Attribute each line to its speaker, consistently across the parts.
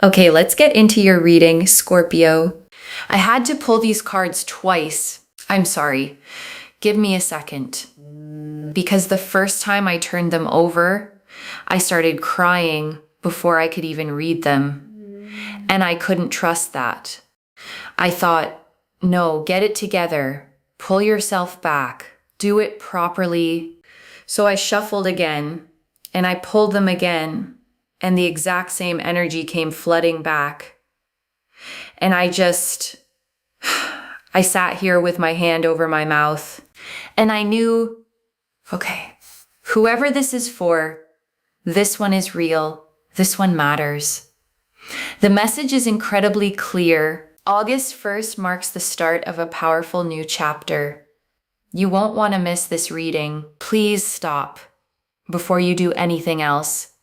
Speaker 1: Okay, let's get into your reading, Scorpio. I had to pull these cards twice. I'm sorry. Give me a second. Because the first time I turned them over, I started crying before I could even read them. And I couldn't trust that. I thought, no, get it together. Pull yourself back. Do it properly. So I shuffled again, and I pulled them again, and the exact same energy came flooding back. And I sat here with my hand over my mouth, and I knew, okay, whoever this is for, this one is real. This one matters. The message is incredibly clear. August 1st marks the start of a powerful new chapter. You won't want to miss this reading. Please stop before you do anything else.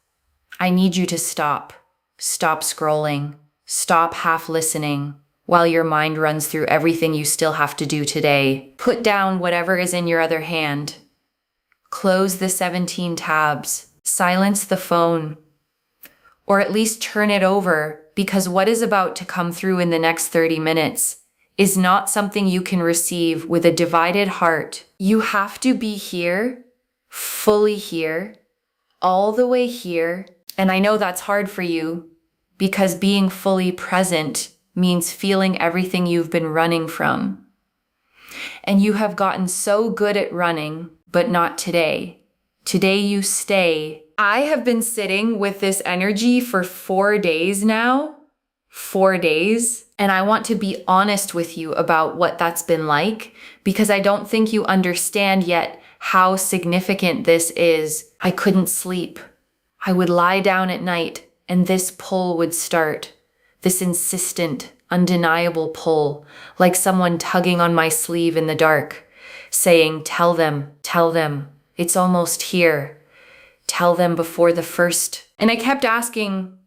Speaker 1: I need you to stop. Stop scrolling. Stop half listening while your mind runs through everything you still have to do today. Put down whatever is in your other hand. Close the 17 tabs. Silence the phone. Or at least turn it over, because what is about to come through in the next 30 minutes is not something you can receive with a divided heart. You have to be here, fully here, all the way here. And I know that's hard for you, because being fully present means feeling everything you've been running from. And you have gotten so good at running, but not today. Today you stay. I have been sitting with this energy for 4 days now. 4 days. And I want to be honest with you about what that's been like, because I don't think you understand yet how significant this is. I couldn't sleep. I would lie down at night and this pull would start. This insistent, undeniable pull, like someone tugging on my sleeve in the dark, saying, tell them, it's almost here. Tell them before the first. And I kept asking,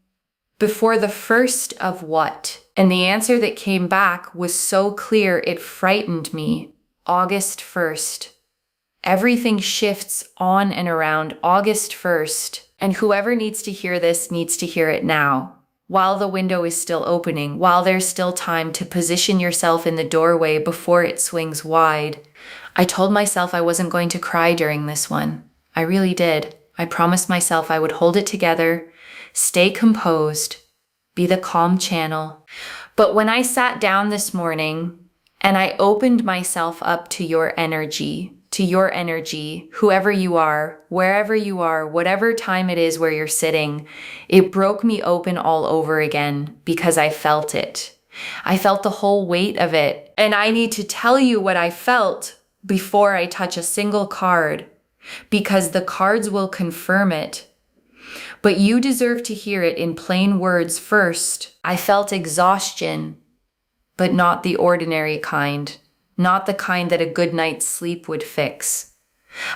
Speaker 1: before the first of what? And the answer that came back was so clear it frightened me. August 1st. Everything shifts on and around August 1st. And whoever needs to hear this needs to hear it now. While the window is still opening, while there's still time to position yourself in the doorway before it swings wide. I told myself I wasn't going to cry during this one. I really did. I promised myself I would hold it together, stay composed, be the calm channel. But when I sat down this morning and I opened myself up to your energy, whoever you are, wherever you are, whatever time it is where you're sitting, it broke me open all over again because I felt it. I felt the whole weight of it. And I need to tell you what I felt before I touch a single card, because the cards will confirm it. But you deserve to hear it in plain words first. I felt exhaustion, but not the ordinary kind. Not the kind that a good night's sleep would fix.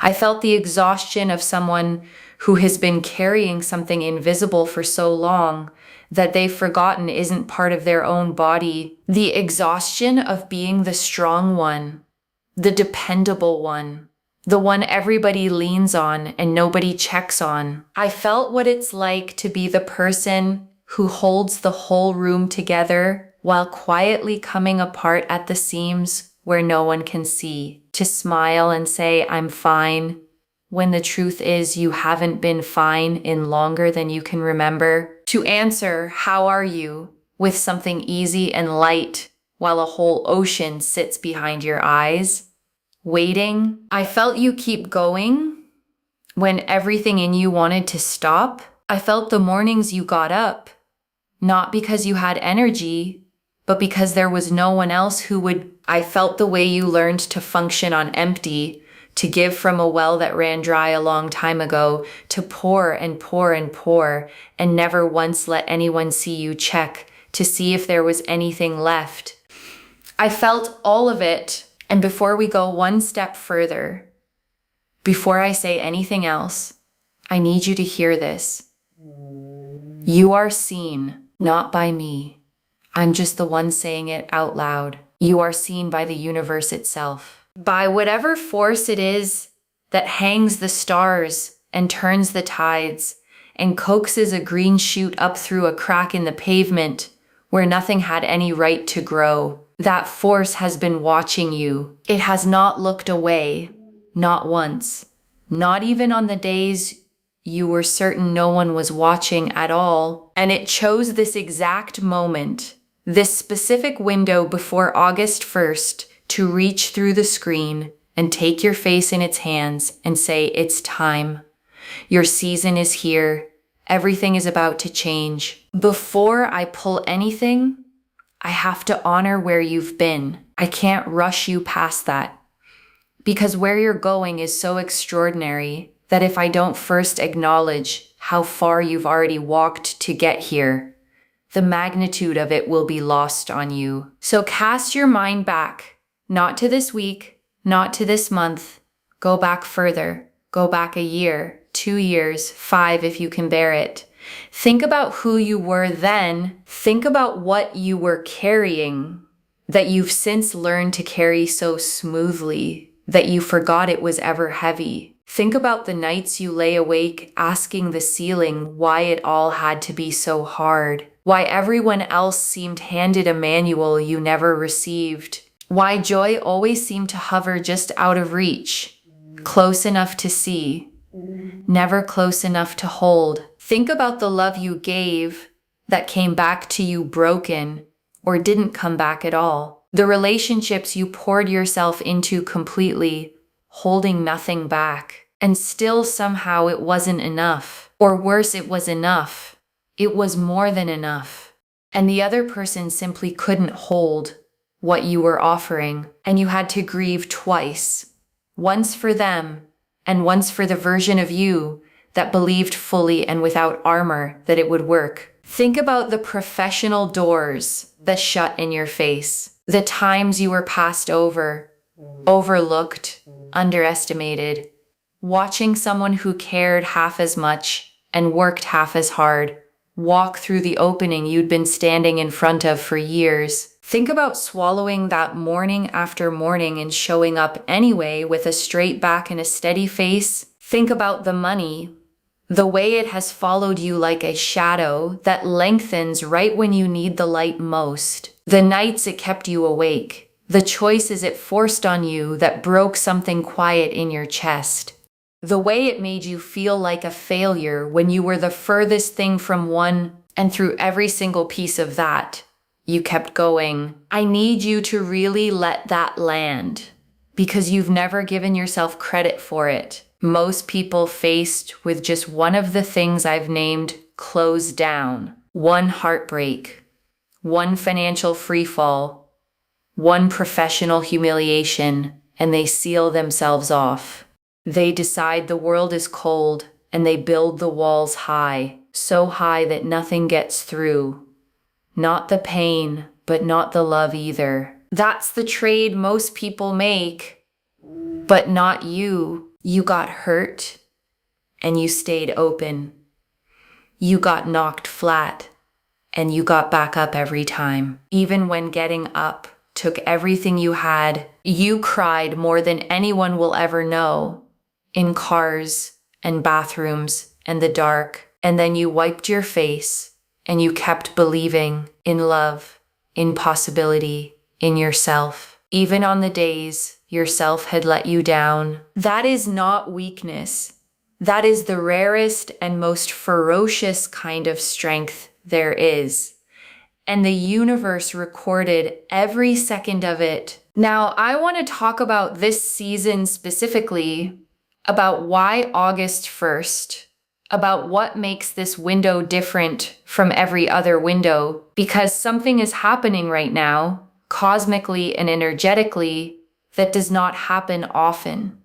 Speaker 1: I felt the exhaustion of someone who has been carrying something invisible for so long that they've forgotten isn't part of their own body. The exhaustion of being the strong one, the dependable one, the one everybody leans on and nobody checks on. I felt what it's like to be the person who holds the whole room together while quietly coming apart at the seams where no one can see. To smile and say, I'm fine, when the truth is you haven't been fine in longer than you can remember. To answer, how are you, with something easy and light while a whole ocean sits behind your eyes. Waiting. I felt you keep going when everything in you wanted to stop. I felt the mornings you got up, not because you had energy, but because there was no one else who would. I felt the way you learned to function on empty, to give from a well that ran dry a long time ago, to pour and pour and pour, and never once let anyone see you check to see if there was anything left. I felt all of it. And before we go one step further, before I say anything else, I need you to hear this. You are seen, not by me. I'm just the one saying it out loud. You are seen by the universe itself. By whatever force it is that hangs the stars and turns the tides and coaxes a green shoot up through a crack in the pavement where nothing had any right to grow. That force has been watching you. It has not looked away, not once, not even on the days you were certain no one was watching at all. And it chose this exact moment, this specific window before August 1st, to reach through the screen and take your face in its hands and say, it's time. Your season is here. Everything is about to change. Before I pull anything, I have to honor where you've been. I can't rush you past that. Because where you're going is so extraordinary that if I don't first acknowledge how far you've already walked to get here, the magnitude of it will be lost on you. So cast your mind back, not to this week, not to this month. Go back further. Go back a year, 2 years, 5 if you can bear it. Think about who you were then. Think about what you were carrying that you've since learned to carry so smoothly that you forgot it was ever heavy. Think about the nights you lay awake asking the ceiling why it all had to be so hard, why everyone else seemed handed a manual you never received, why joy always seemed to hover just out of reach, close enough to see, never close enough to hold. Think about the love you gave that came back to you broken or didn't come back at all. The relationships you poured yourself into completely, holding nothing back, and still somehow it wasn't enough. Or worse, it was enough. It was more than enough. And the other person simply couldn't hold what you were offering, and you had to grieve twice. Once for them, and once for the version of you that believed fully and without armor that it would work. Think about the professional doors that shut in your face, the times you were passed over, overlooked, underestimated, watching someone who cared half as much and worked half as hard walk through the opening you'd been standing in front of for years. Think about swallowing that morning after morning and showing up anyway with a straight back and a steady face. Think about the money, the way it has followed you like a shadow that lengthens right when you need the light most. The nights it kept you awake, the choices it forced on you that broke something quiet in your chest. The way it made you feel like a failure when you were the furthest thing from one, and through every single piece of that, you kept going. I need you to really let that land, because you've never given yourself credit for it. Most people faced with just one of the things I've named close down, one heartbreak, one financial freefall, one professional humiliation, and they seal themselves off. They decide the world is cold, and they build the walls high, so high that nothing gets through. Not the pain, but not the love either. That's the trade most people make, but not you. You got hurt, and you stayed open. You got knocked flat, and you got back up every time. Even when getting up took everything you had, you cried more than anyone will ever know, in cars and bathrooms and the dark. And then you wiped your face, and you kept believing in love, in possibility, in yourself. Even on the days yourself had let you down. That is not weakness. That is the rarest and most ferocious kind of strength there is. And the universe recorded every second of it. Now, I want to talk about this season specifically, about why August 1st, about what makes this window different from every other window, because something is happening right now, cosmically and energetically, that does not happen often.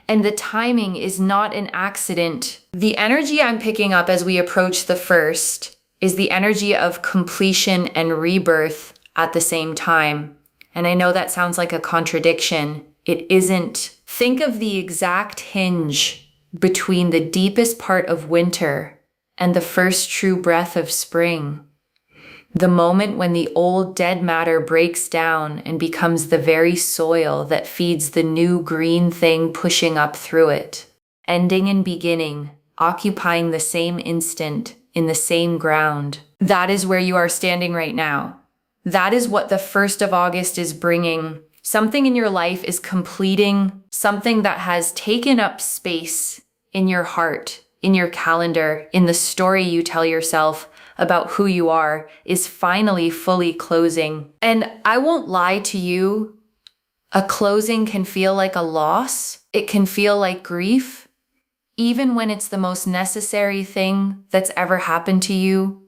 Speaker 1: And the timing is not an accident. The energy I'm picking up as we approach the first is the energy of completion and rebirth at the same time. And I know that sounds like a contradiction. It isn't. Think of the exact hinge between the deepest part of winter and the first true breath of spring. The moment when the old dead matter breaks down and becomes the very soil that feeds the new green thing pushing up through it. Ending and beginning, occupying the same instant in the same ground. That is where you are standing right now. That is what the 1st of August is bringing. Something in your life is completing something that has taken up space in your heart, in your calendar, in the story you tell yourself about who you are is finally fully closing. And I won't lie to you, a closing can feel like a loss. It can feel like grief, even when it's the most necessary thing that's ever happened to you.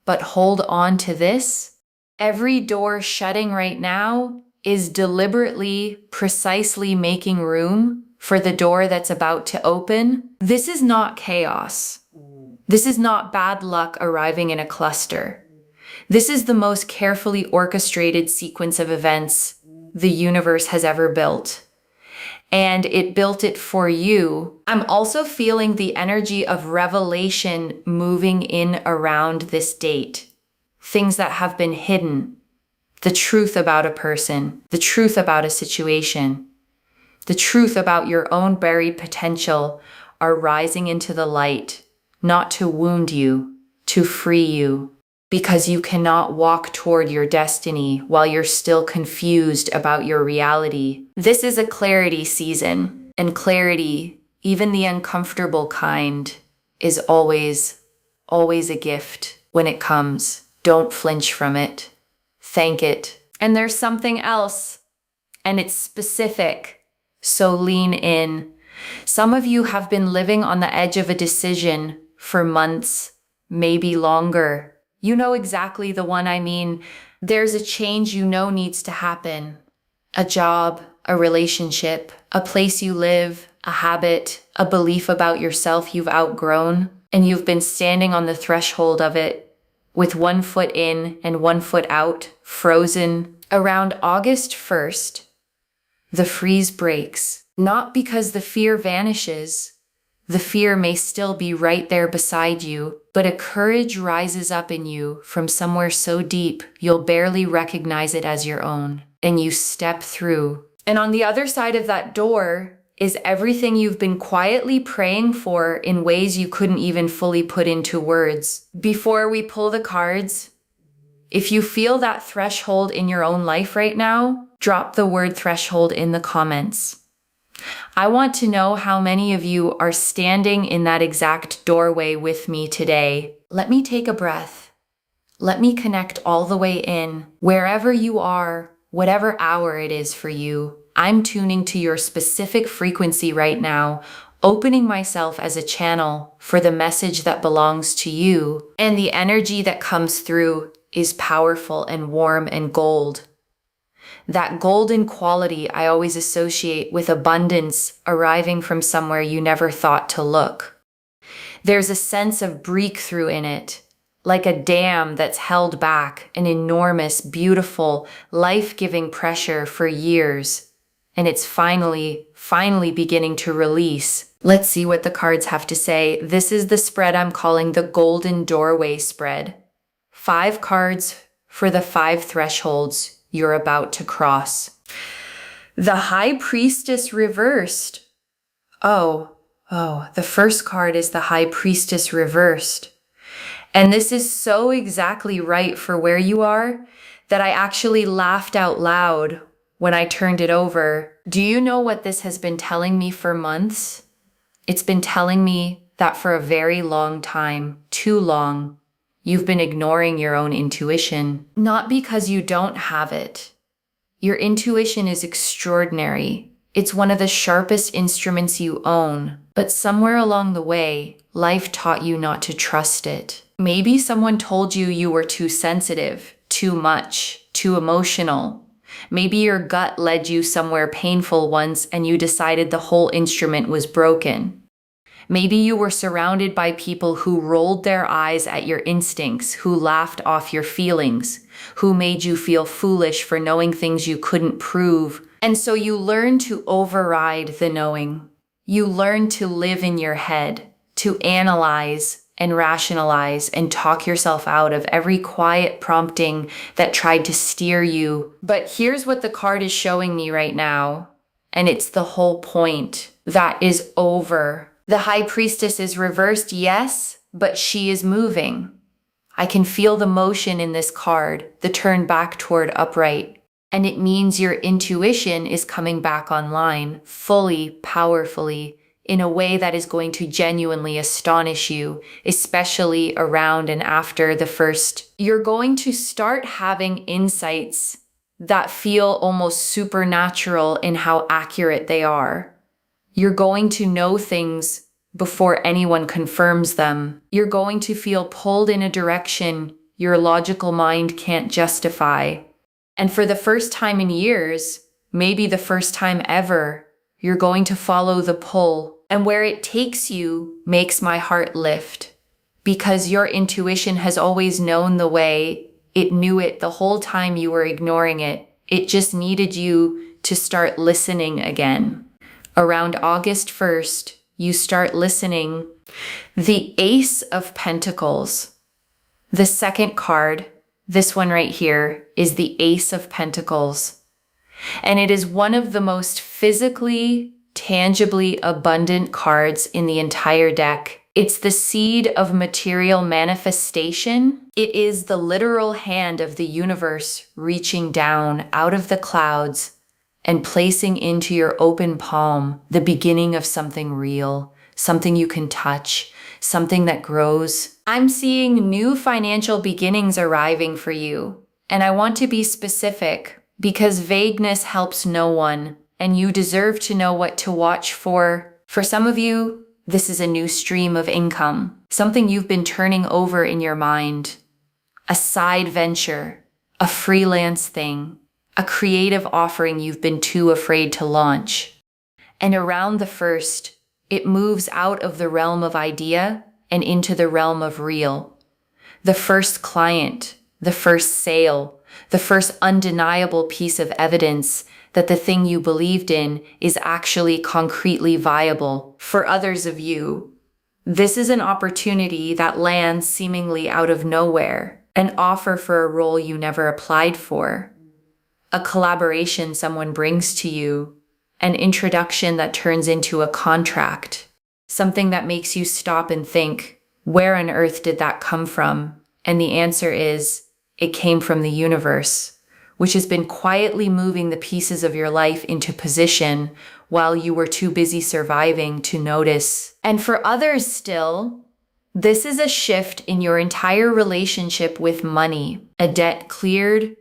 Speaker 1: But hold on to this. Every door shutting right now is deliberately, precisely making room for the door that's about to open. This is not chaos. This is not bad luck arriving in a cluster. This is the most carefully orchestrated sequence of events the universe has ever built. And it built it for you. I'm also feeling the energy of revelation moving in around this date. Things that have been hidden. The truth about a person, the truth about a situation, the truth about your own buried potential are rising into the light, not to wound you, to free you, because you cannot walk toward your destiny while you're still confused about your reality. This is a clarity season, and clarity, even the uncomfortable kind, is always a gift when it comes. Don't flinch from it. Thank it. And there's something else, and it's specific, so lean in. Some of you have been living on the edge of a decision for months, maybe longer. You know exactly the one I mean. There's a change you know needs to happen. A job, a relationship, a place you live, a habit, a belief about yourself you've outgrown, and you've been standing on the threshold of it, with one foot in and one foot out, frozen. Around August 1st, the freeze breaks. Not because the fear vanishes. The fear may still be right there beside you, but a courage rises up in you from somewhere so deep you'll barely recognize it as your own. And you step through. And on the other side of that door is everything you've been quietly praying for in ways you couldn't even fully put into words. Before we pull the cards, if you feel that threshold in your own life right now, drop the word threshold in the comments. I want to know how many of you are standing in that exact doorway with me today. Let me take a breath. Let me connect all the way in. Wherever you are, whatever hour it is for you, I'm tuning to your specific frequency right now, opening myself as a channel for the message that belongs to you. And the energy that comes through is powerful and warm and gold. That golden quality I always associate with abundance arriving from somewhere you never thought to look. There's a sense of breakthrough in it, like a dam that's held back an enormous, beautiful, life-giving pressure for years. And it's finally beginning to release. Let's see what the cards have to say. This is the spread I'm calling the Golden Doorway spread. 5 cards for the 5 thresholds you're about to cross. The High Priestess reversed. Oh, the first card is the High Priestess reversed. And this is so exactly right for where you are that I actually laughed out loud when I turned it over. Do you know what this has been telling me for months? It's been telling me that for a very long time, too long, you've been ignoring your own intuition. Not because you don't have it. Your intuition is extraordinary. It's one of the sharpest instruments you own. But somewhere along the way, life taught you not to trust it. Maybe someone told you you were too sensitive, too much, too emotional. Maybe your gut led you somewhere painful once and you decided the whole instrument was broken. Maybe you were surrounded by people who rolled their eyes at your instincts, who laughed off your feelings, who made you feel foolish for knowing things you couldn't prove. And so you learned to override the knowing. You learned to live in your head, to analyze and rationalize and talk yourself out of every quiet prompting that tried to steer you. But here's what the card is showing me right now, and it's the whole point. That is over. The High Priestess is reversed, yes, but she is moving. I can feel the motion in this card, the turn back toward upright. And it means your intuition is coming back online, fully, powerfully, in a way that is going to genuinely astonish you, especially around and after the first. You're going to start having insights that feel almost supernatural in how accurate they are. You're going to know things before anyone confirms them. You're going to feel pulled in a direction your logical mind can't justify. And for the first time in years, maybe the first time ever, you're going to follow the pull. And where it takes you makes my heart lift. Because your intuition has always known the way. It knew it the whole time you were ignoring it. It just needed you to start listening again. Around August 1st, you start listening. The Ace of Pentacles. The second card, this one right here, is the Ace of Pentacles. And it is one of the most physically, tangibly abundant cards in the entire deck. It's the seed of material manifestation. It is the literal hand of the universe reaching down out of the clouds and placing into your open palm the beginning of something real, something you can touch, something that grows. I'm seeing new financial beginnings arriving for you. And I want to be specific because vagueness helps no one, and you deserve to know what to watch for. For some of you, this is a new stream of income, something you've been turning over in your mind, a side venture, a freelance thing, a creative offering you've been too afraid to launch. And around the first, it moves out of the realm of idea and into the realm of real. The first client, the first sale, the first undeniable piece of evidence that the thing you believed in is actually concretely viable. For others of you, this is an opportunity that lands seemingly out of nowhere, an offer for a role you never applied for, a collaboration someone brings to you, an introduction that turns into a contract, something that makes you stop and think, where on earth did that come from? And the answer is, it came from the universe, which has been quietly moving the pieces of your life into position while you were too busy surviving to notice. And for others still, this is a shift in your entire relationship with money, a debt cleared,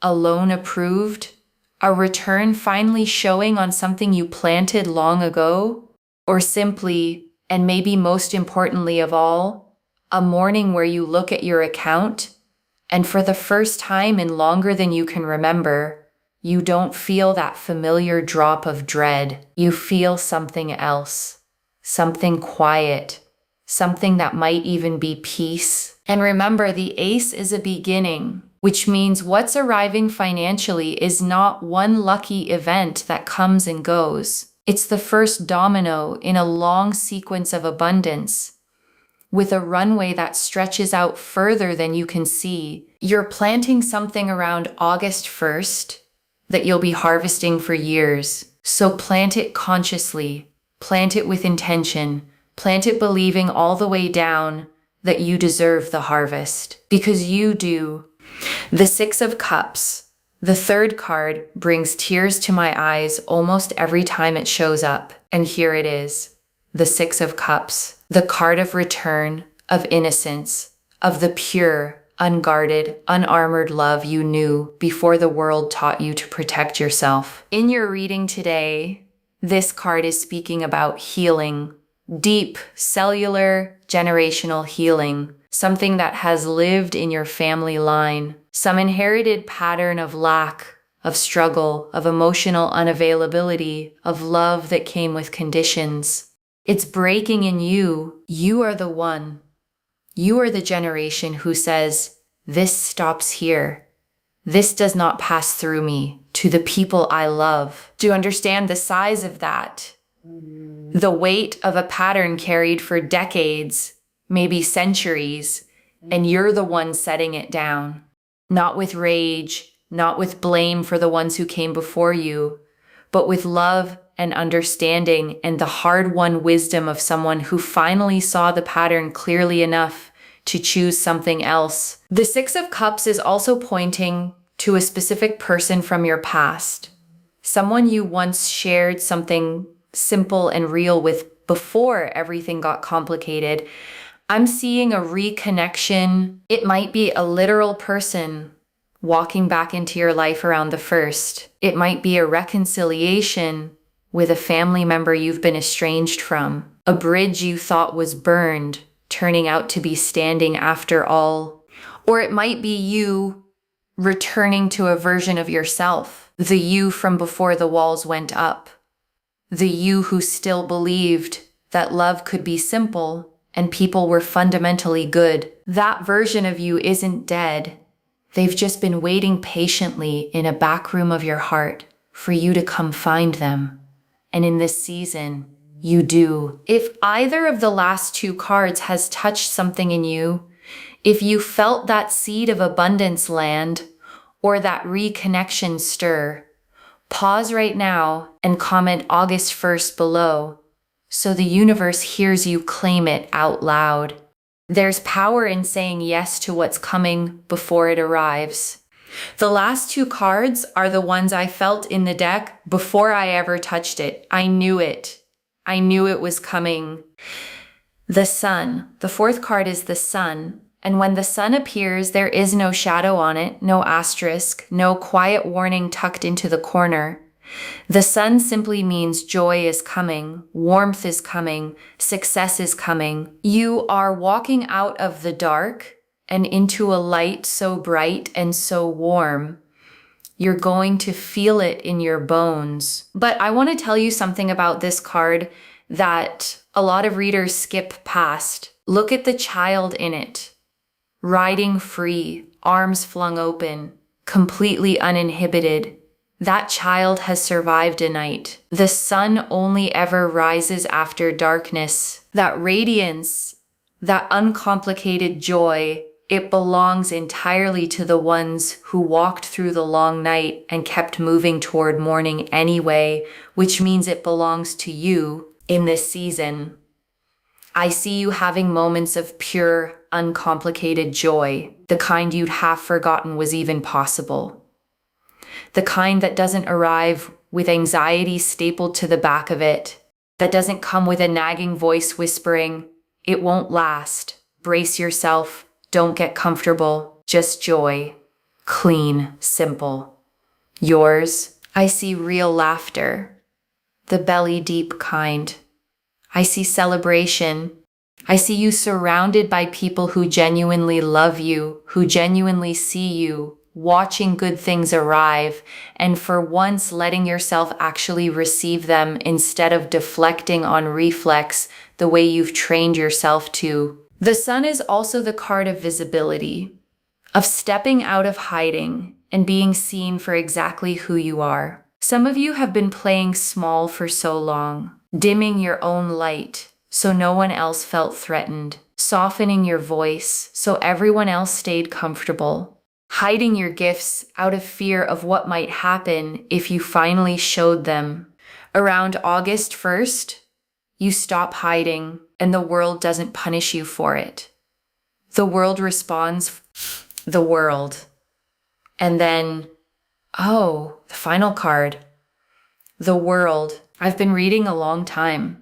Speaker 1: a loan approved, a return finally showing on something you planted long ago, or simply, and maybe most importantly of all, a morning where you look at your account and for the first time in longer than you can remember, you don't feel that familiar drop of dread. You feel something else, something quiet, something that might even be peace. And remember, the Ace is a beginning, which means what's arriving financially is not one lucky event that comes and goes. It's the first domino in a long sequence of abundance, with a runway that stretches out further than you can see. You're planting something around August 1st that you'll be harvesting for years. So plant it consciously, plant it with intention, plant it believing all the way down that you deserve the harvest, because you do. The Six of Cups, the third card, brings tears to my eyes almost every time it shows up. And here it is, the Six of Cups, the card of return, of innocence, of the pure, unguarded, unarmored love you knew before the world taught you to protect yourself. In your reading today, this card is speaking about healing, deep, cellular, generational healing, something that has lived in your family line, some inherited pattern of lack, of struggle, of emotional unavailability, of love that came with conditions. It's breaking in you. You are the one. You are the generation who says, this stops here. This does not pass through me to the people I love. Do you understand the size of that? The weight of a pattern carried for decades, maybe centuries, and you're the one setting it down. Not with rage, not with blame for the ones who came before you, but with love and understanding and the hard-won wisdom of someone who finally saw the pattern clearly enough to choose something else. The Six of Cups is also pointing to a specific person from your past, someone you once shared something simple and real with before everything got complicated. I'm seeing a reconnection. It might be a literal person walking back into your life around the 1st. It might be a reconciliation with a family member you've been estranged from, a bridge you thought was burned, turning out to be standing after all. Or it might be you returning to a version of yourself, the you from before the walls went up, the you who still believed that love could be simple and people were fundamentally good. That version of you isn't dead. They've just been waiting patiently in a back room of your heart for you to come find them. And in this season, you do. If either of the last two cards has touched something in you, if you felt that seed of abundance land or that reconnection stir, pause right now and comment August 1st below so the universe hears you claim it out loud. There's power in saying yes to what's coming before it arrives. The last two cards are the ones I felt in the deck before I ever touched it. I knew it. I knew it was coming. The Sun. The 4th card is the Sun. And when the sun appears, there is no shadow on it, no asterisk, no quiet warning tucked into the corner. The sun simply means joy is coming, warmth is coming, success is coming. You are walking out of the dark and into a light so bright and so warm. You're going to feel it in your bones. But I want to tell you something about this card that a lot of readers skip past. Look at the child in it, riding free, arms flung open, completely uninhibited. That child has survived a night. The sun only ever rises after darkness. That radiance, that uncomplicated joy, it belongs entirely to the ones who walked through the long night and kept moving toward morning anyway, which means it belongs to you in this season. I see you having moments of pure, uncomplicated joy, the kind you'd half forgotten was even possible. The kind that doesn't arrive with anxiety stapled to the back of it, that doesn't come with a nagging voice whispering, "It won't last. Brace yourself. Don't get comfortable." Just joy. Clean, simple. Yours, I see real laughter, the belly deep kind. I see celebration. I see you surrounded by people who genuinely love you, who genuinely see you, watching good things arrive, and for once letting yourself actually receive them instead of deflecting on reflex the way you've trained yourself to. The sun is also the card of visibility, of stepping out of hiding and being seen for exactly who you are. Some of you have been playing small for so long, dimming your own light so no one else felt threatened, softening your voice so everyone else stayed comfortable, hiding your gifts out of fear of what might happen if you finally showed them. Around August 1st, you stop hiding and the world doesn't punish you for it. The world responds, the world. And then, oh, the final card, the world. I've been reading a long time.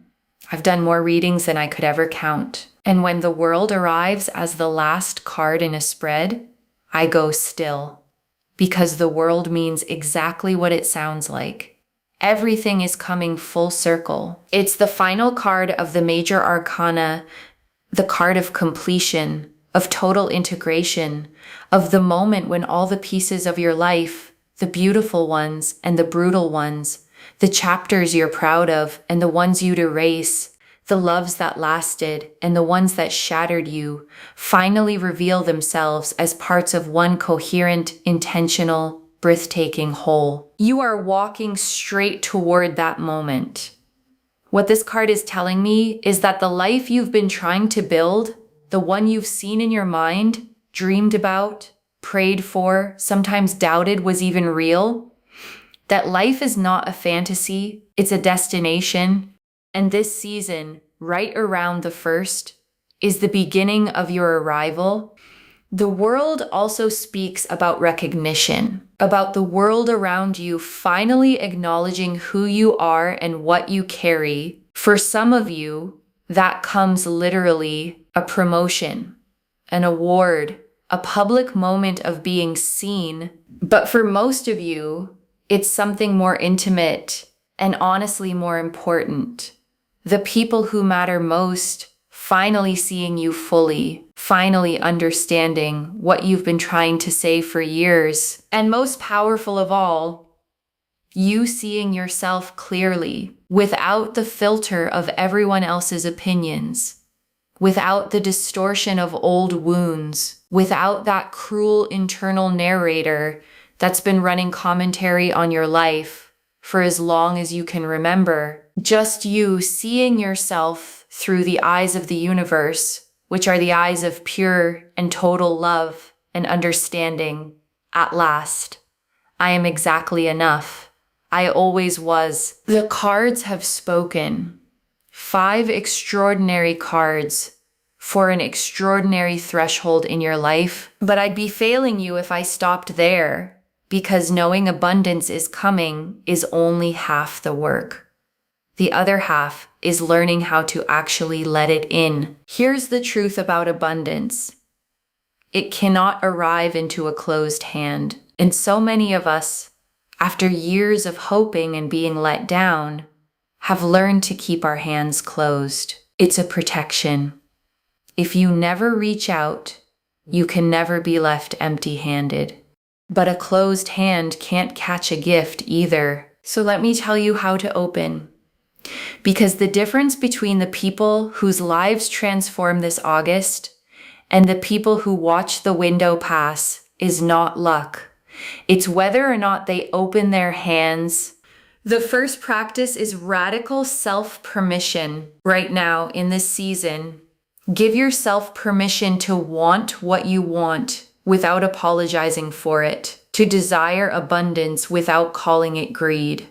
Speaker 1: I've done more readings than I could ever count. And when the world arrives as the last card in a spread, I go still. Because the world means exactly what it sounds like. Everything is coming full circle. It's the final card of the major arcana, the card of completion, of total integration, of the moment when all the pieces of your life, the beautiful ones and the brutal ones, the chapters you're proud of and the ones you'd erase, the loves that lasted and the ones that shattered you, finally reveal themselves as parts of one coherent, intentional, breathtaking whole. You are walking straight toward that moment. What this card is telling me is that the life you've been trying to build, the one you've seen in your mind, dreamed about, prayed for, sometimes doubted was even real, that life is not a fantasy, it's a destination. And this season, right around the 1st, is the beginning of your arrival. The world also speaks about recognition, about the world around you finally acknowledging who you are and what you carry. For some of you, that comes literally a promotion, an award, a public moment of being seen. But for most of you, it's something more intimate and honestly more important. The people who matter most finally seeing you fully, finally understanding what you've been trying to say for years. And most powerful of all, you seeing yourself clearly, without the filter of everyone else's opinions, without the distortion of old wounds, without that cruel internal narrator that's been running commentary on your life for as long as you can remember. Just you seeing yourself through the eyes of the universe, which are the eyes of pure and total love and understanding. At last, I am exactly enough. I always was. The cards have spoken. 5 extraordinary cards for an extraordinary threshold in your life. But I'd be failing you if I stopped there, because knowing abundance is coming is only half the work. The other half is learning how to actually let it in. Here's the truth about abundance. It cannot arrive into a closed hand. And so many of us, after years of hoping and being let down, have learned to keep our hands closed. It's a protection. If you never reach out, you can never be left empty-handed. But a closed hand can't catch a gift either. So let me tell you how to open. Because the difference between the people whose lives transform this August and the people who watch the window pass is not luck. It's whether or not they open their hands. The first practice is radical self-permission. Right now, in this season, give yourself permission to want what you want without apologizing for it, to desire abundance without calling it greed,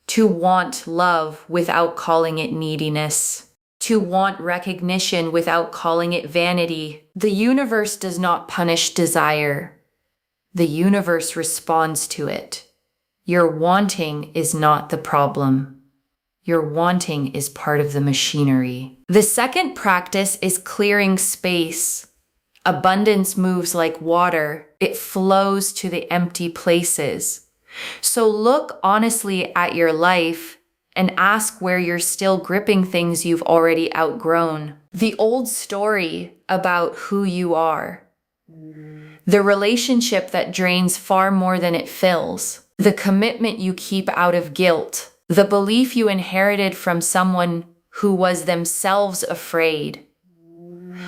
Speaker 1: to want love without calling it neediness, to want recognition without calling it vanity. The universe does not punish desire. The universe responds to it. Your wanting is not the problem. Your wanting is part of the machinery. The second practice is clearing space. Abundance moves like water. It flows to the empty places. So look honestly at your life and ask where you're still gripping things you've already outgrown. The old story about who you are. The relationship that drains far more than it fills. The commitment you keep out of guilt. The belief you inherited from someone who was themselves afraid.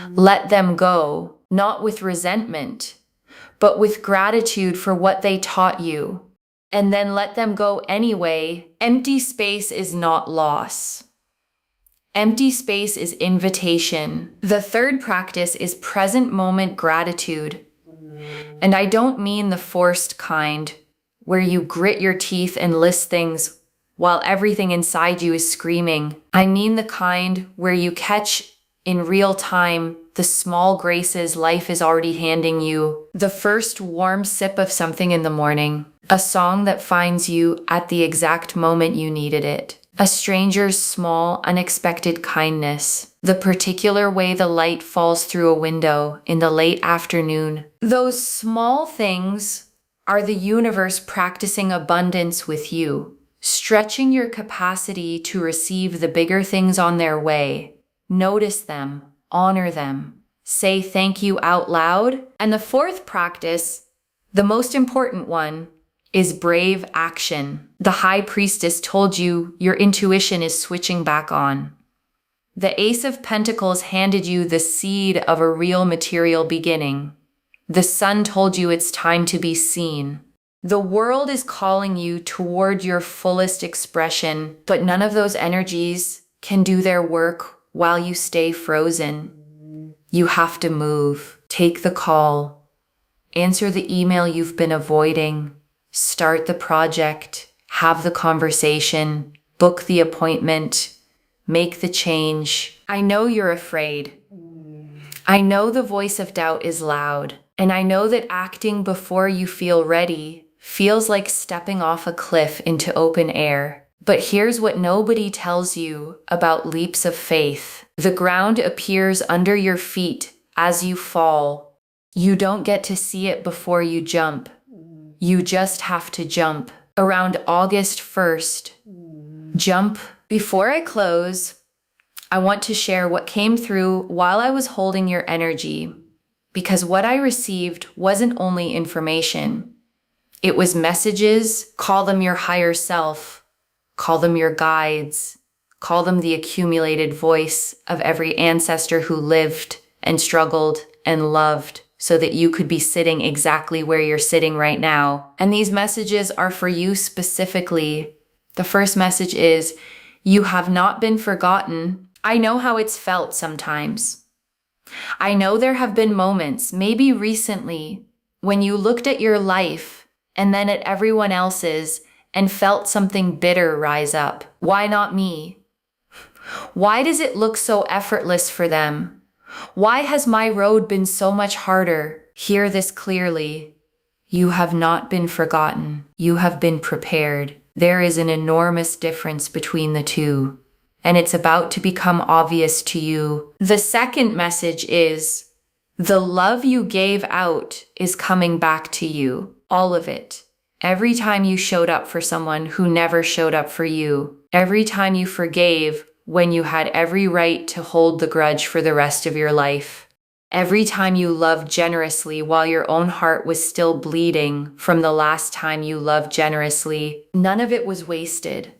Speaker 1: Let them go, not with resentment, but with gratitude for what they taught you. And then let them go anyway. Empty space is not loss. Empty space is invitation. The third practice is present moment gratitude. And I don't mean the forced kind, where you grit your teeth and list things while everything inside you is screaming. I mean the kind where you catch in real time the small graces life is already handing you. The first warm sip of something in the morning. A song that finds you at the exact moment you needed it. A stranger's small, unexpected kindness. The particular way the light falls through a window in the late afternoon. Those small things are the universe practicing abundance with you, stretching your capacity to receive the bigger things on their way. Notice them, honor them, say thank you out loud. And the fourth practice, the most important one, is brave action. The high priestess told you your intuition is switching back on. The Ace of Pentacles handed you the seed of a real material beginning. The sun told you it's time to be seen. The world is calling you toward your fullest expression, but none of those energies can do their work while you stay frozen. You have to move. Take the call. Answer the email you've been avoiding. Start the project. have the conversation, book the appointment, make the change. I know you're afraid. I know the voice of doubt is loud, and I know that acting before you feel ready feels like stepping off a cliff into open air. But here's what nobody tells you about leaps of faith. The ground appears under your feet as you fall. You don't get to see it before you jump. You just have to jump. Around August 1st, jump. Before I close, I want to share what came through while I was holding your energy, because what I received wasn't only information. It was messages. Call them your higher self. Call them your guides. Call them the accumulated voice of every ancestor who lived and struggled and loved so that you could be sitting exactly where you're sitting right now. And these messages are for you specifically. The first message is, you have not been forgotten. I know how it's felt sometimes. I know there have been moments, maybe recently, when you looked at your life and then at everyone else's and felt something bitter rise up. Why not me? Why does it look so effortless for them? Why has my road been so much harder? Hear this clearly. You have not been forgotten. You have been prepared. There is an enormous difference between the two, and it's about to become obvious to you. The second message is, the love you gave out is coming back to you. All of it. Every time you showed up for someone who never showed up for you. Every time you forgave when you had every right to hold the grudge for the rest of your life. Every time you loved generously while your own heart was still bleeding from the last time you loved generously. None of it was wasted.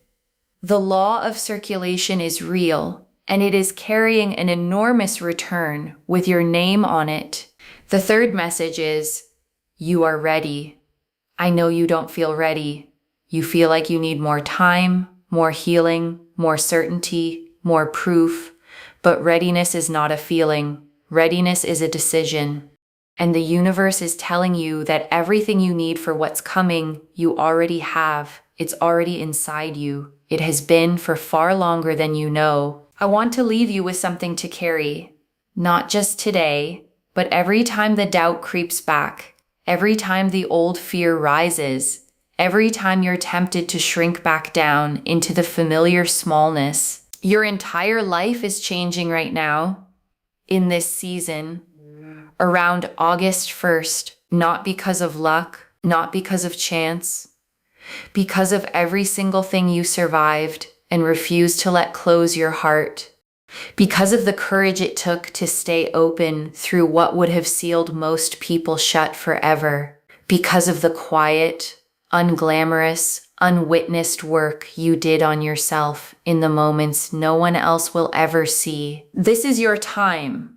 Speaker 1: The law of circulation is real, and it is carrying an enormous return with your name on it. The third message is, you are ready. I know you don't feel ready. You feel like you need more time, more healing, more certainty, more proof. But readiness is not a feeling. Readiness is a decision. And the universe is telling you that everything you need for what's coming, you already have. It's already inside you. It has been for far longer than you know. I want to leave you with something to carry. Not just today, but every time the doubt creeps back, every time the old fear rises, every time you're tempted to shrink back down into the familiar smallness. Your entire life is changing right now. In this season, around August 1st, not because of luck, not because of chance, because of every single thing you survived and refused to let close your heart, because of the courage it took to stay open through what would have sealed most people shut forever, because of the quiet, unglamorous, unwitnessed work you did on yourself in the moments no one else will ever see. This is your time.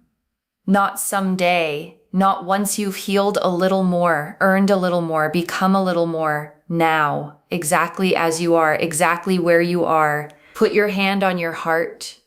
Speaker 1: Not someday, not once you've healed a little more, earned a little more, become a little more. Now, exactly as you are, exactly where you are. Put your hand on your heart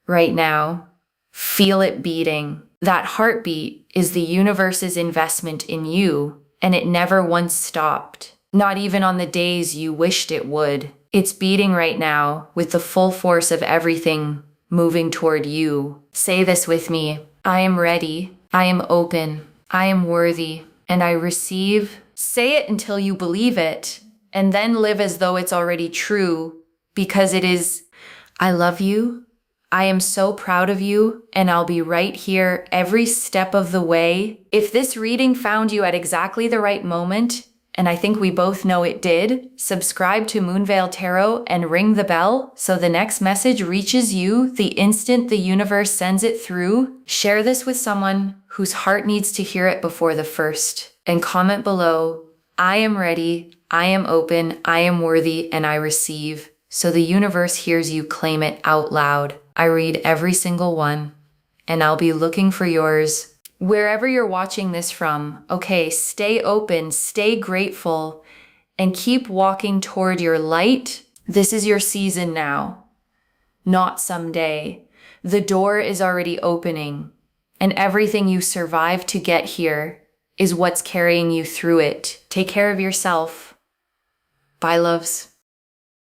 Speaker 1: right now. Feel it beating. That heartbeat is the universe's investment in you, and it never once stopped. Not even on the days you wished it would. It's beating right now with the full force of everything moving toward you. Say this with me. I am ready. I am open. I am worthy. And I receive. Say it until you believe it, and then live as though it's already true, because it is. I love you. I am so proud of you, and I'll be right here every step of the way. If this reading found you at exactly the right moment, and I think we both know it did, subscribe to Moonveil Tarot and ring the bell so the next message reaches you the instant the universe sends it through. Share this with someone whose heart needs to hear it before the first. And comment below, I am ready, I am open, I am worthy, and I receive. So the universe hears you claim it out loud. I read every single one, and I'll be looking for yours. Wherever you're watching this from, okay, stay open, stay grateful, and keep walking toward your light. This is your season now, not someday. The door is already opening, and everything you survived to get here is what's carrying you through it. Take care of yourself. Bye, loves.